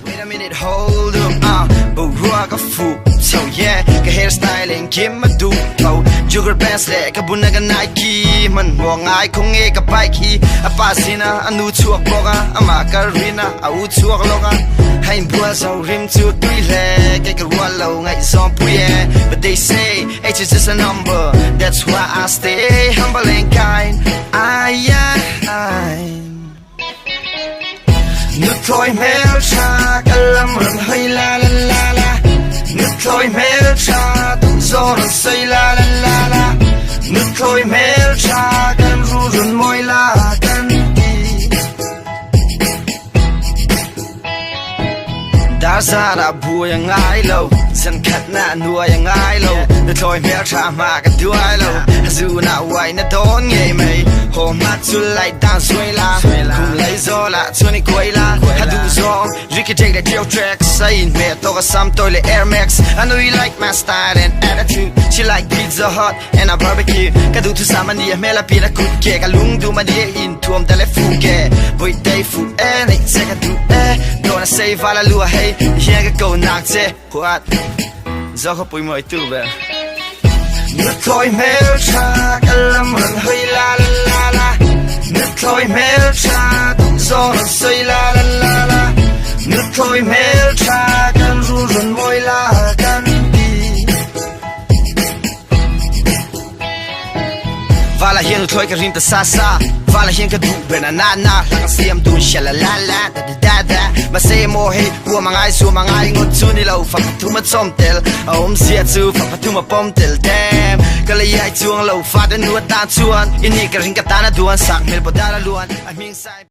Wait a minute, hold up, but rock a fool. So yeah, cái hairstyling kiếm mà đủ thầu. Jugger pants lệ cái bún cái Nike, mình mua ngay không nghe cái bike hi. Apasina, anu chuộc boga, amakarina, au chuộc loga. Hay bua sau rim chuộc tui lệ, cái rua lâu ngay zom puye. But they say age is just a number. That's why I stay humble and kind. Nước trôi mèo cha, cả lâm rừng hơi la la la la. Nước trôi mèo cha, tung gió rừng xây la la la la. Nước trôi mèo cha, căn ru rừng môi la căn đi. Đã ra đã bùa yang ai lâu, dân khát na nuôi yang ai lâu. Nước trôi mèo cha mà cái đuôi lâu, dù na quay na đón nghe mày. Hôm mắt chú lại đang xuôi la, cùng lấy gió là chú này quay la. Hãy đủ gió, Ricky J đã drill track. Say mẹ tôi có xăm tôi là Air Max. I know you like my style and attitude. She like Pizza Hut and a barbecue. Cả đủ thứ sao mà đi mẹ là pina cút kẹ. Cả lung đủ mà đi in tuom ta lại phụ kẹ. Với đây phụ này sẽ cả đủ Đồ là say và là lùa hay. Hiện cái câu nạc chê. What? Do có bùi mời tù về. Nước trôi mèo cha, cả lâm rừng hơi la la la la. Nước trôi mèo cha, tung gió rừng xây la la la la. Nước trôi mèo cha, căn ru rừng môi la căn đi. Và là hiền thôi cái rim ta xa xa. Và là hiền cái đủ bên na na. Là cái xem đun xa la la la da da da. Mà xe mô hê, hua mang ai xua mang ai ngột chú ni lâu. Phá thu mà xóm tel, ôm xia chú phá thu mà bom tel damn. Cái lấy ai chuông lâu phá đến nuốt đàn chuan. Ini cái ring cái ta na duan sắc mel bò đa la luan.